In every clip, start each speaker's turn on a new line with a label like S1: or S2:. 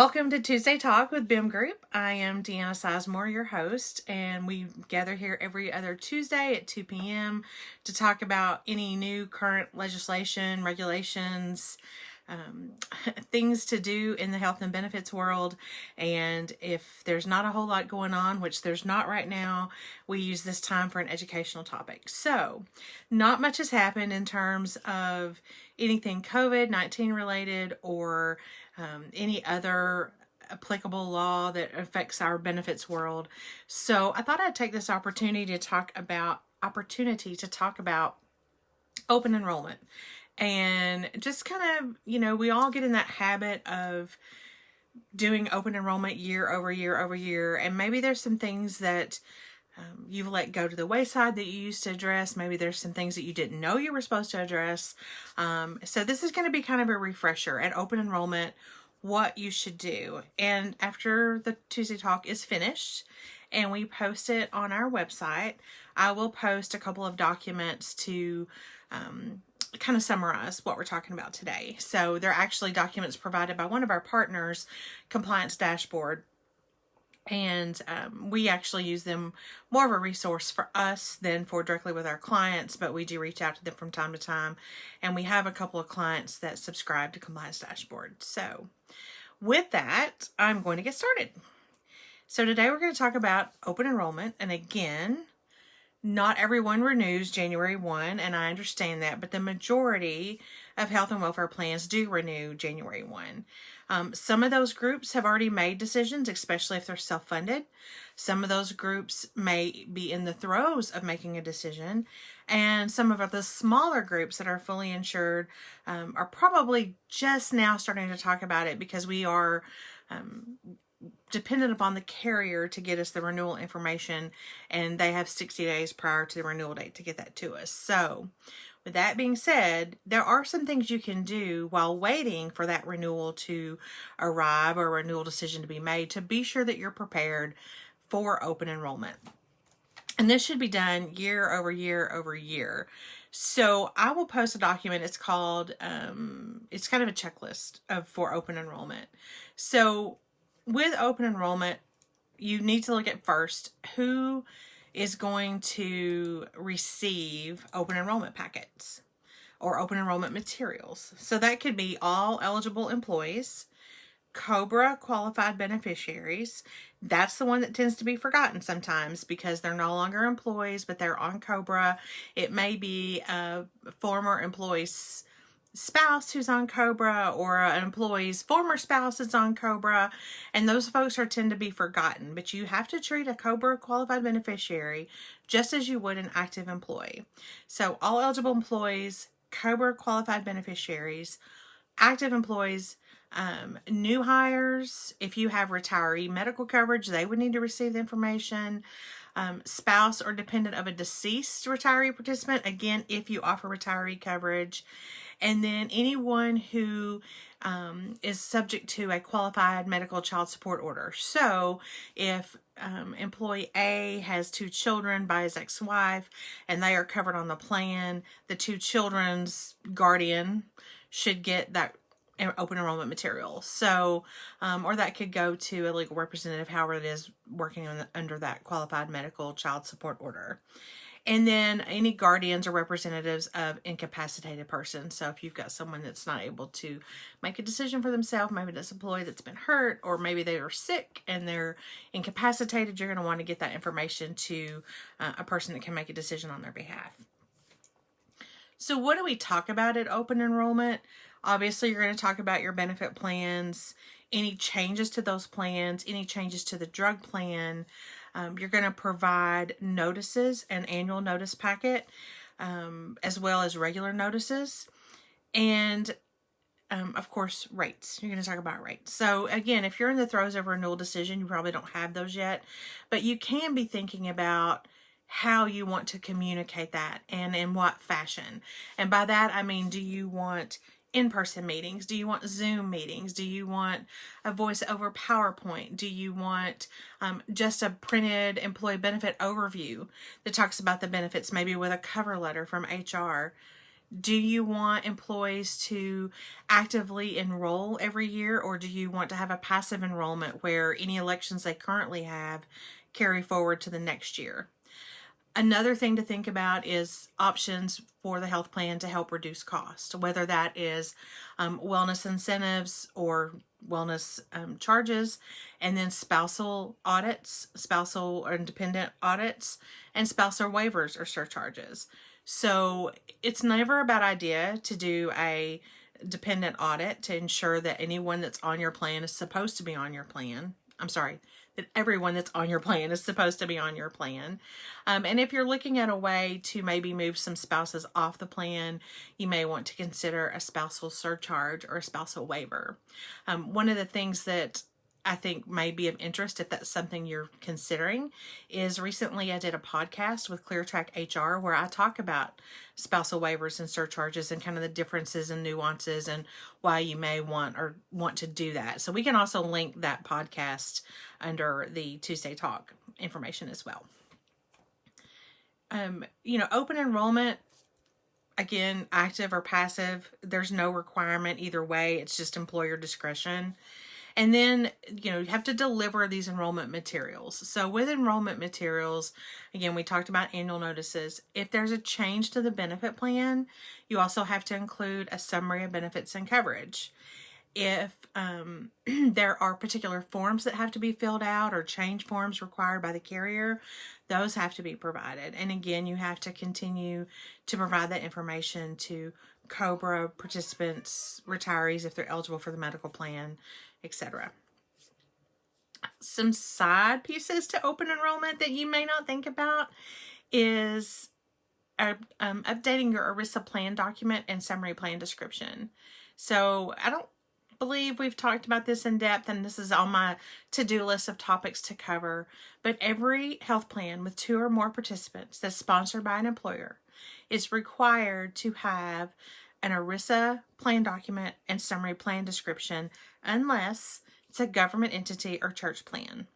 S1: Welcome to Tuesday Talk with Bim Group. I am Deanna Sizemore, your host, and we gather here every other Tuesday at 2 p.m. to talk about any new current legislation, regulations, things to do in the health and benefits world. And if there's not a whole lot going on, which there's not right now, we use this time for an educational topic. So not much has happened in terms of anything COVID-19 related or any other applicable law that affects our benefits world. So I thought I'd take this opportunity to talk about open enrollment. And just kind of, we all get in that habit of doing open enrollment year over year over year. And maybe there's some things that you've let go to the wayside that you used to address. Maybe there's some things that you didn't know you were supposed to address. So this is going to be kind of a refresher at open enrollment, what you should do. And after the Tuesday Talk is finished and we post it on our website, I will post a couple of documents to kind of summarize what we're talking about today. So they're actually documents provided by one of our partners, Compliance Dashboard. And we actually use them more of a resource for us than for directly with our clients, but we do reach out to them from time to time. And we have a couple of clients that subscribe to Compliance Dashboard. So with that, I'm going to get started. So today we're going to talk about open enrollment. And again, not everyone renews January 1, and I understand that, but the majority of health and welfare plans do renew January 1. Some of those groups have already made decisions, especially if they're self-funded. Some of those groups may be in the throes of making a decision, and some of the smaller groups that are fully insured are probably just now starting to talk about it because we are dependent upon the carrier to get us the renewal information, and they have 60 days prior to the renewal date to get that to us. So with that being said, there are some things you can do while waiting for that renewal to arrive or a renewal decision to be made to be sure that you're prepared for open enrollment. And this should be done year over year over year. So I will post a document. It's called, it's kind of a checklist for open enrollment. So with open enrollment, you need to look at first who is going to receive open enrollment packets or open enrollment materials. So that could be all eligible employees, COBRA qualified beneficiaries. That's the one that tends to be forgotten sometimes because they're no longer employees, but they're on COBRA. It may be a former employee's spouse who's on COBRA or an employee's former spouse is on COBRA, and those folks tend to be forgotten. But you have to treat a COBRA qualified beneficiary just as you would an active employee. So all eligible employees, COBRA qualified beneficiaries, active employees, new hires. If you have retiree medical coverage, they would need to receive the information. Spouse or dependent of a deceased retiree participant, again, if you offer retiree coverage. And then anyone who is subject to a qualified medical child support order. So if employee A has 2 children by his ex-wife and they are covered on the plan, the 2 children's guardian should get that open enrollment material. So, or that could go to a legal representative, however it is working under that qualified medical child support order. And then any guardians or representatives of incapacitated persons. So if you've got someone that's not able to make a decision for themselves, maybe this employee that's been hurt, or maybe they are sick and they're incapacitated, you're going to want to get that information to a person that can make a decision on their behalf. So what do we talk about at open enrollment? Obviously, you're going to talk about your benefit plans, any changes to those plans, any changes to the drug plan. You're going to provide notices, an annual notice packet, as well as regular notices. And, of course, rates. You're going to talk about rates. So, again, if you're in the throes of a renewal decision, you probably don't have those yet. But you can be thinking about how you want to communicate that and in what fashion. And by that, I mean, do you want in-person meetings? Do you want Zoom meetings? Do you want a voice over PowerPoint? Do you want just a printed employee benefit overview that talks about the benefits, maybe with a cover letter from HR? Do you want employees to actively enroll every year, or do you want to have a passive enrollment where any elections they currently have carry forward to the next year? Another thing to think about is options for the health plan to help reduce cost, whether that is wellness incentives or wellness charges, and then spousal audits, spousal or independent audits, and spousal waivers or surcharges. So it's never a bad idea to do a dependent audit to ensure that anyone that's on your plan is supposed to be on your plan. I'm sorry, that everyone that's on your plan is supposed to be on your plan. And if you're looking at a way to maybe move some spouses off the plan, you may want to consider a spousal surcharge or a spousal waiver. One of the things that I think may be of interest, if that's something you're considering, is recently I did a podcast with ClearTrack HR where I talk about spousal waivers and surcharges and kind of the differences and nuances and why you may want to do that. So we can also link that podcast under the Tuesday Talk information as well. Open enrollment, again, active or passive, there's no requirement either way. It's just employer discretion. And then, you have to deliver these enrollment materials. So with enrollment materials, again, we talked about annual notices. If there's a change to the benefit plan, you also have to include a summary of benefits and coverage. If there are particular forms that have to be filled out or change forms required by the carrier, those have to be provided. And again, you have to continue to provide that information to COBRA participants, retirees if they're eligible for the medical plan, etc. Some side pieces to open enrollment that you may not think about is updating your ERISA plan document and summary plan description. So I don't believe we've talked about this in depth, and this is on my to-do list of topics to cover, but every health plan with 2 or more participants that's sponsored by an employer is required to have an ERISA plan document and summary plan description unless it's a government entity or church plan.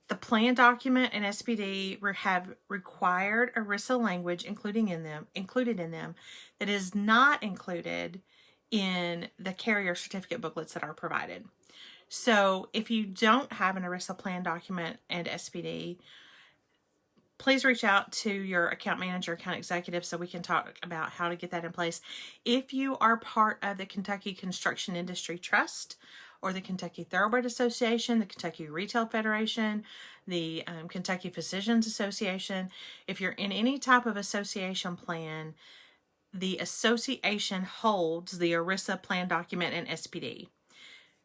S1: The plan document and SPD have required ERISA language included in them that is not included in the carrier certificate booklets that are provided. So if you don't have an ERISA plan document and SPD, please reach out to your account manager, account executive, so we can talk about how to get that in place. If you are part of the Kentucky Construction Industry Trust or the Kentucky Thoroughbred Association, the Kentucky Retail Federation, the Kentucky Physicians Association, if you're in any type of association plan, the association holds the ERISA plan document and SPD.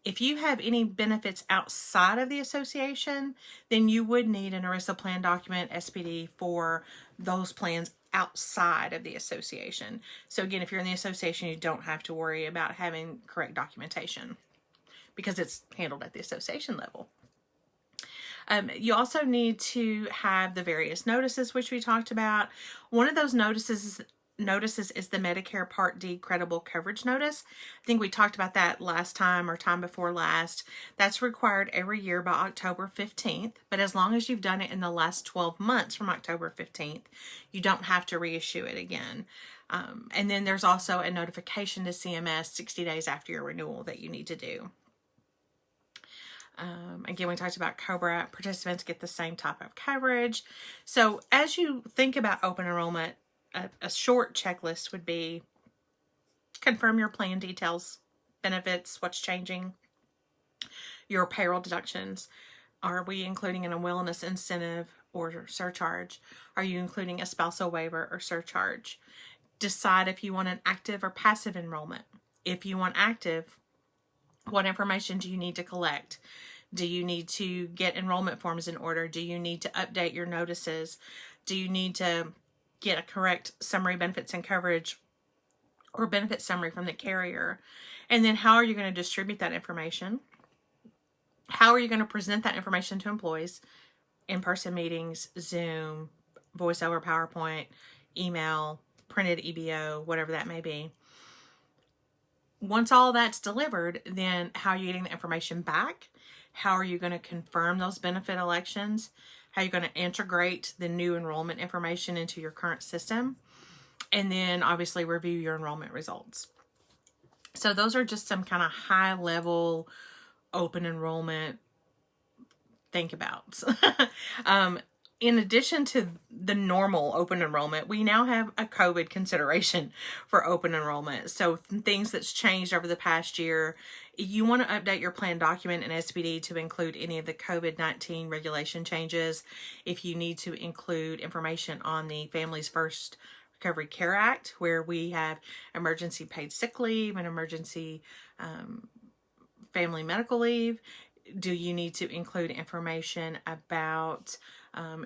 S1: If you have any benefits outside of the association, then you would need an ERISA plan document, SPD, for those plans outside of the association. So again, if you're in the association, you don't have to worry about having correct documentation because it's handled at the association level. You also need to have the various notices, which we talked about. One of those notices is the Medicare Part D credible coverage notice. I think we talked about that last time or time before last. That's required every year by October 15th, but as long as you've done it in the last 12 months from October 15th, you don't have to reissue it again. And then there's also a notification to CMS 60 days after your renewal that you need to do. Again, we talked about COBRA. Participants get the same type of coverage. So as you think about open enrollment, a short checklist would be confirm your plan details, benefits, what's changing, your payroll deductions. Are we including a wellness incentive or surcharge? Are you including a spousal waiver or surcharge? Decide if you want an active or passive enrollment. If you want active, what information do you need to collect? Do you need to get enrollment forms in order? Do you need to update your notices? Do you need to get a correct summary benefits and coverage or benefit summary from the carrier? And then how are you going to distribute that information? How are you going to present that information to employees? In-person meetings, Zoom, voice over PowerPoint, email, printed EBO, whatever that may be. Once all that's delivered, then how are you getting the information back? How are you going to confirm those benefit elections? How are you going to integrate the new enrollment information into your current system? and then obviously review your enrollment results. So those are just some kind of high level open enrollment think abouts. In addition to the normal open enrollment, we now have a COVID consideration for open enrollment. So things that's changed over the past year, you want to update your plan document in SPD to include any of the COVID-19 regulation changes. If you need to include information on the Families First Recovery Care Act, where we have emergency paid sick leave and emergency family medical leave. Do you need to include information about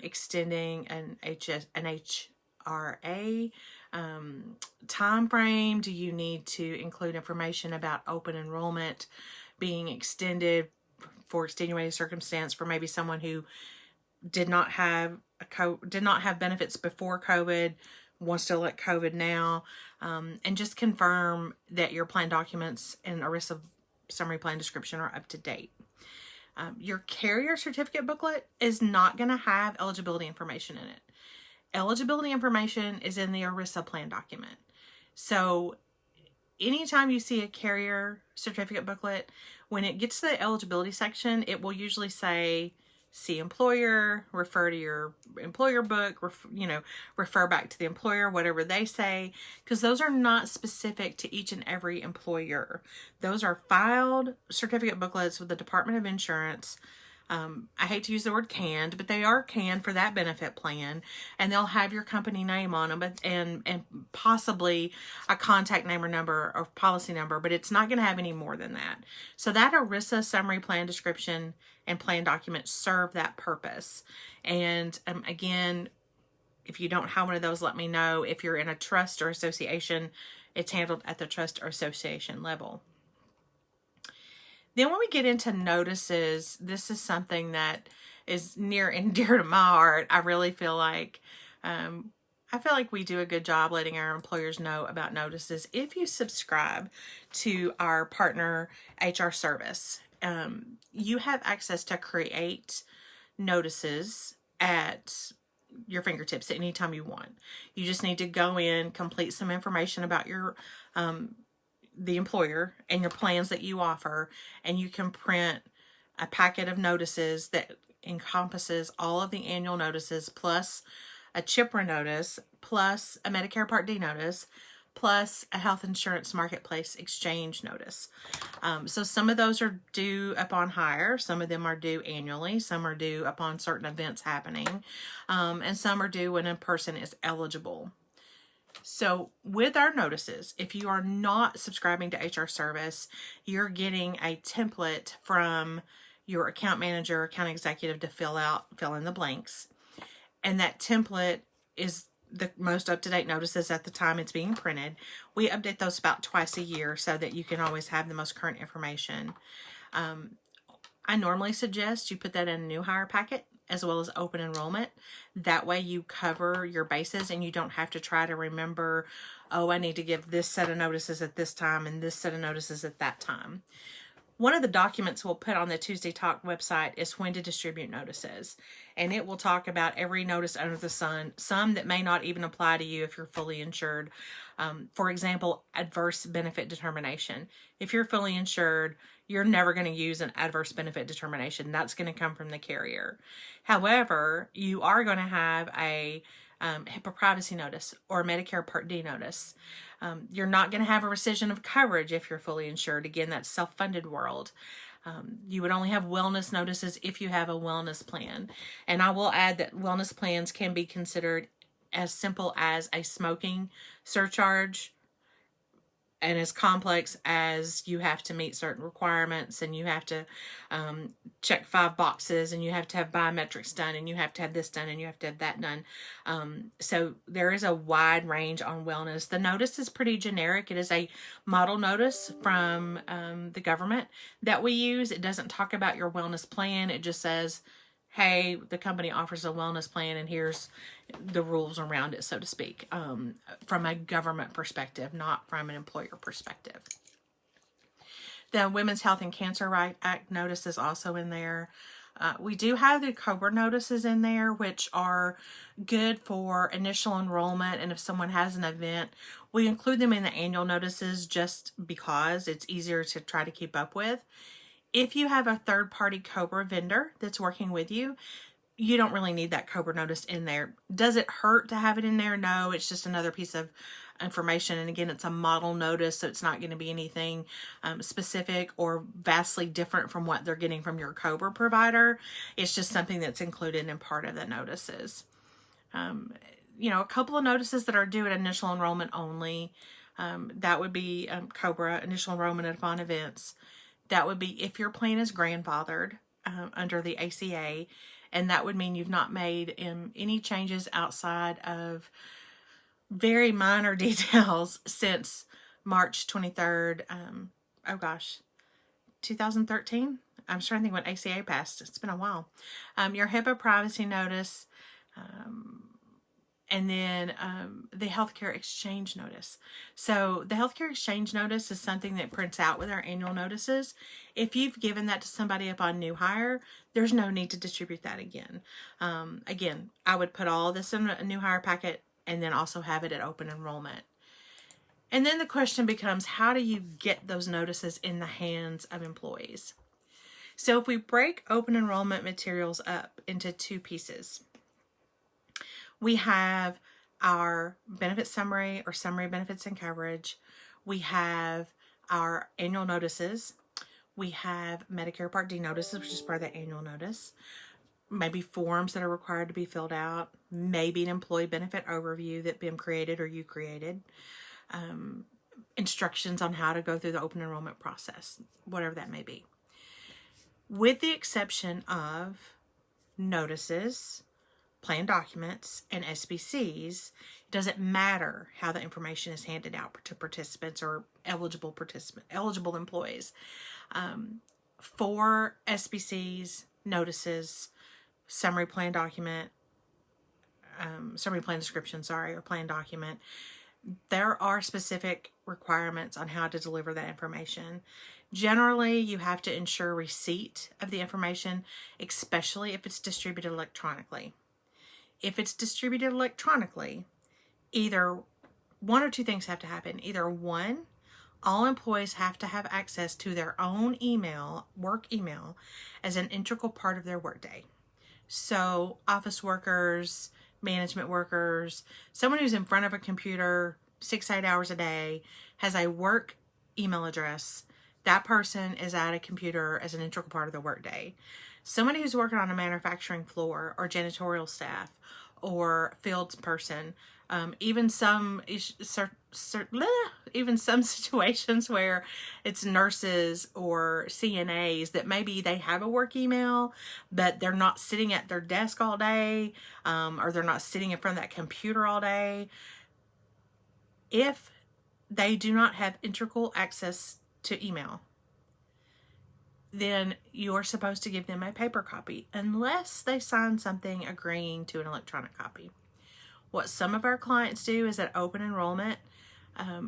S1: extending an HRA time frame? Do you need to include information about open enrollment being extended for extenuating circumstance for maybe someone who did not have benefits before COVID, wants to elect COVID now, and just confirm that your plan documents and ERISA summary plan description are up to date. Your carrier certificate booklet is not going to have eligibility information in it. Eligibility information is in the ERISA plan document. So anytime you see a carrier certificate booklet, when it gets to the eligibility section, it will usually say, see employer, refer to your employer book, refer back to the employer, whatever they say, because those are not specific to each and every employer. Those are filed certificate booklets with the Department of Insurance. I hate to use the word canned, but they are canned for that benefit plan, and they'll have your company name on them, and possibly a contact name or number or policy number, but it's not going to have any more than that. So that ERISA summary plan description and plan documents serve that purpose. And again, if you don't have one of those, let me know. If you're in a trust or association, it's handled at the trust or association level. Then when we get into notices, this is something that is near and dear to my heart. I really feel like we do a good job letting our employers know about notices. If you subscribe to our partner HR service, you have access to create notices at your fingertips at any time you want. You just need to go in, complete some information about your the employer and your plans that you offer, and you can print a packet of notices that encompasses all of the annual notices, plus a CHIPRA notice, plus a Medicare Part D notice, plus a health insurance marketplace exchange notice. So some of those are due upon hire, some of them are due annually, some are due upon certain events happening, and some are due when a person is eligible. So with our notices, if you are not subscribing to HR service, you're getting a template from your account manager, account executive to fill in the blanks. And that template is the most up-to-date notices at the time it's being printed. We update those about twice a year so that you can always have the most current information. I normally suggest you put that in a new hire packet as well as open enrollment. That way you cover your bases and you don't have to try to remember, oh, I need to give this set of notices at this time and this set of notices at that time. One of the documents we'll put on the Tuesday Talk website is when to distribute notices. And it will talk about every notice under the sun, some that may not even apply to you if you're fully insured. For example, adverse benefit determination. If you're fully insured, you're never going to use an adverse benefit determination. That's going to come from the carrier. However, you are going to have a HIPAA privacy notice or a Medicare Part D notice. You're not going to have a rescission of coverage if you're fully insured. Again, that's self-funded world. You would only have wellness notices if you have a wellness plan. And I will add that wellness plans can be considered as simple as a smoking surcharge and as complex as you have to meet certain requirements and you have to check 5 boxes and you have to have biometrics done and you have to have this done and you have to have that done. So there is a wide range on wellness. The notice is pretty generic. It is a model notice from the government that we use. It doesn't talk about your wellness plan. It just says, hey, the company offers a wellness plan and here's the rules around it, so to speak, from a government perspective, not from an employer perspective. The Women's Health and Cancer Right Act notice is also in there. We do have the COBRA notices in there, which are good for initial enrollment, and if someone has an event, we include them in the annual notices just because it's easier to try to keep up with. If you have a third-party COBRA vendor that's working with you, you don't really need that COBRA notice in there. Does it hurt to have it in there? No, it's just another piece of information. And again, it's a model notice, so it's not going to be anything specific or vastly different from what they're getting from your COBRA provider. It's just something that's included in part of the notices. You know, a couple of notices that are due at initial enrollment only. That would be COBRA, initial enrollment upon events. That would be if your plan is grandfathered under the ACA, and that would mean you've not made any changes outside of very minor details since March 23rd, 2013. I'm trying to think when ACA passed. It's been a while. Your HIPAA privacy notice, and then the healthcare exchange notice. So the healthcare exchange notice is something that prints out with our annual notices. If you've given that to somebody upon new hire, there's no need to distribute that again. Again, I would put all this in a new hire packet and then also have it at open enrollment. And then the question becomes, how do you get those notices in the hands of employees? So if we break open enrollment materials up into two pieces, we have our benefit summary or summary benefits and coverage. We have our annual notices. We have Medicare Part D notices, which is part of the annual notice. Maybe forms that are required to be filled out. Maybe an employee benefit overview that Bim created or you created. Instructions on how to go through the open enrollment process, whatever that may be. With the exception of notices, plan documents, and SBCs, it doesn't matter how the information is handed out to participants or eligible employees. For SBCs, notices, summary plan document, summary plan description, or plan document, there are specific requirements on how to deliver that information. Generally, you have to ensure receipt of the information, especially if it's distributed electronically. If it's distributed electronically, either one or two things have to happen. Either one, all employees have to have access to their own email, work email, as an integral part of their workday. So office workers, management workers, someone who's in front of a computer 6-8 hours a day, has a work email address. That person is at a computer as an integral part of the workday. Somebody who's working on a manufacturing floor, or janitorial staff, or fields person, even some situations where it's nurses or CNAs that maybe they have a work email, but they're not sitting at their desk all day, or they're not sitting in front of that computer all day. If they do not have integral access to email, then you're supposed to give them a paper copy unless they sign something agreeing to an electronic copy. What some of our clients do is at open enrollment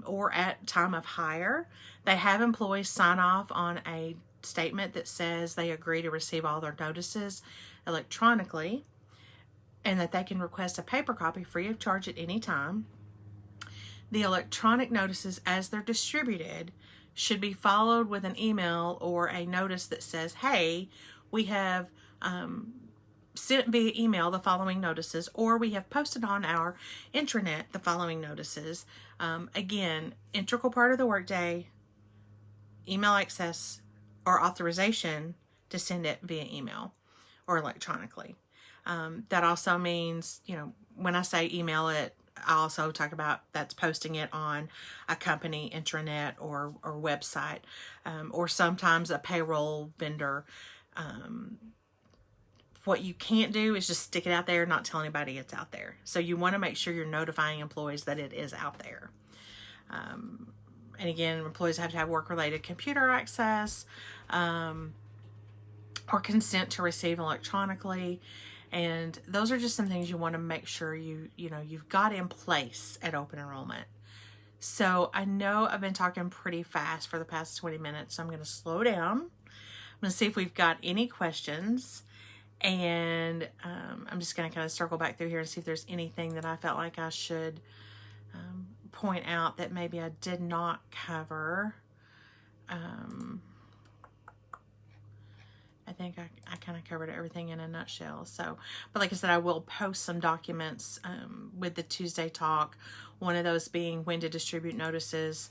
S1: or at time of hire, they have employees sign off on a statement that says they agree to receive all their notices electronically and that they can request a paper copy free of charge at any time. The electronic notices, as they're distributed, should be followed with an email or a notice that says, hey, we have sent via email the following notices, or we have posted on our intranet the following notices. Again, integral part of the workday, email access or authorization to send it via email or electronically. That also means, when I say email it, I also talk about that's posting it on a company intranet or website, or sometimes a payroll vendor. What you can't do is just stick it out there and not tell anybody it's out there. So you want to make sure you're notifying employees that it is out there. And again, employees have to have work-related computer access, or consent to receive electronically. And those are just some things you want to make sure you've got in place at open enrollment. So I know I've been talking pretty fast for the past 20 minutes, so I'm going to slow down. I'm going to see if we've got any questions. And I'm just going to kind of circle back through here and see if there's anything that I felt like I should point out that maybe I did not cover. I think I kind of covered everything in a nutshell. So, but like I said, I will post some documents with the Tuesday talk. One of those being when to distribute notices.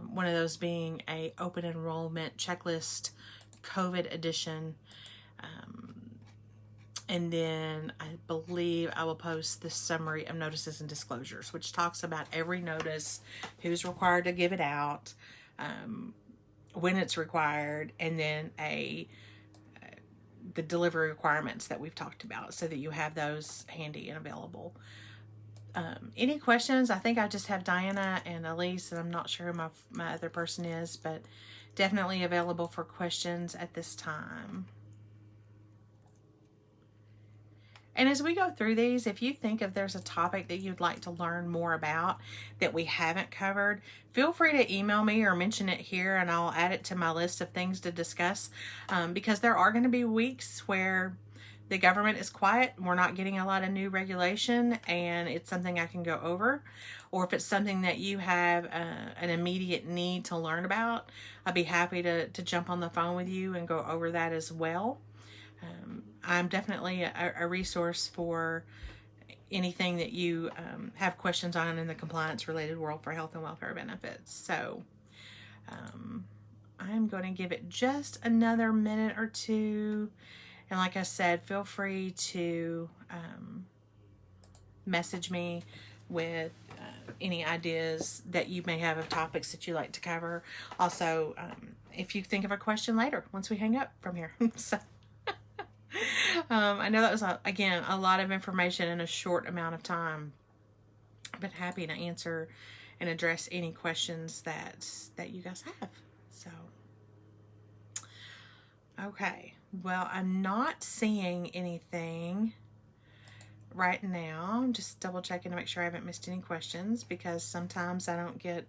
S1: One of those being a open enrollment checklist, COVID edition. And then I believe I will post the summary of notices and disclosures, which talks about every notice, who's required to give it out, when it's required, and then the delivery requirements that we've talked about, so that you have those handy and available. Any questions? I think I just have Diana and Elise, and I'm not sure who my other person is, but definitely available for questions at this time. And as we go through these, if you think if there's a topic that you'd like to learn more about that we haven't covered, feel free to email me or mention it here, and I'll add it to my list of things to discuss, because there are going to be weeks where the government is quiet, we're not getting a lot of new regulation, and it's something I can go over. Or if it's something that you have an immediate need to learn about, I'd be happy to jump on the phone with you and go over that as well. I'm definitely a resource for anything that you have questions on in the compliance related world for health and welfare benefits. So I'm going to give it just another minute or two. And like I said, feel free to message me with any ideas that you may have of topics that you like to cover. Also, if you think of a question later, once we hang up from here. So I know that was, again, a lot of information in a short amount of time, but happy to answer and address any questions that you guys have. So, okay. Well, I'm not seeing anything right now. I'm just double checking to make sure I haven't missed any questions, because sometimes I don't get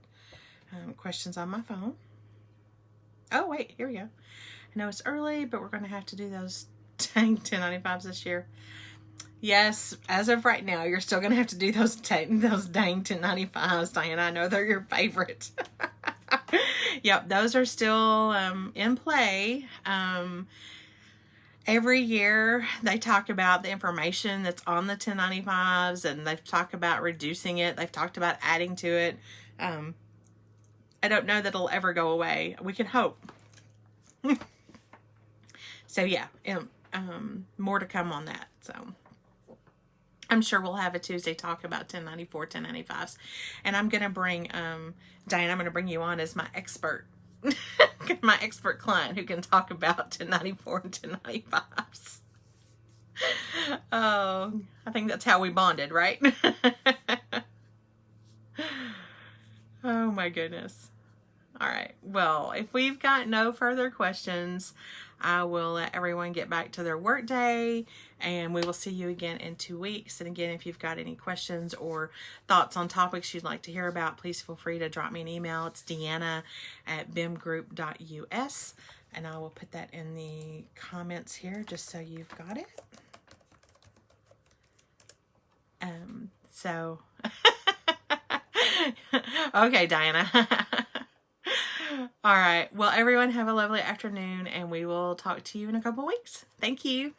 S1: questions on my phone. Oh, wait, here we go. I know it's early, but we're going to have to do those dang 1095s this year. Yes, as of right now, you're still going to have to do those dang 1095s, Diana. I know they're your favorite. Yep, those are still in play. Every year they talk about the information that's on the 1095s, and they've talked about reducing it. They've talked about adding to it. I don't know that it'll ever go away. We can hope. So yeah, more to come on that. So I'm sure we'll have a Tuesday talk about 1094, 1095s. And I'm going to bring, Diane, I'm going to bring you on as my expert, my expert client who can talk about 1094 and 1095s. Oh, I think that's how we bonded, right? Oh my goodness. All right. Well, if we've got no further questions, I will let everyone get back to their work day, and we will see you again in 2 weeks. And again, if you've got any questions or thoughts on topics you'd like to hear about, please feel free to drop me an email. It's deanna@bimgroup.us, and I will put that in the comments here just so you've got it. So, okay, Diana. All right. Well, everyone have a lovely afternoon, and we will talk to you in a couple weeks. Thank you.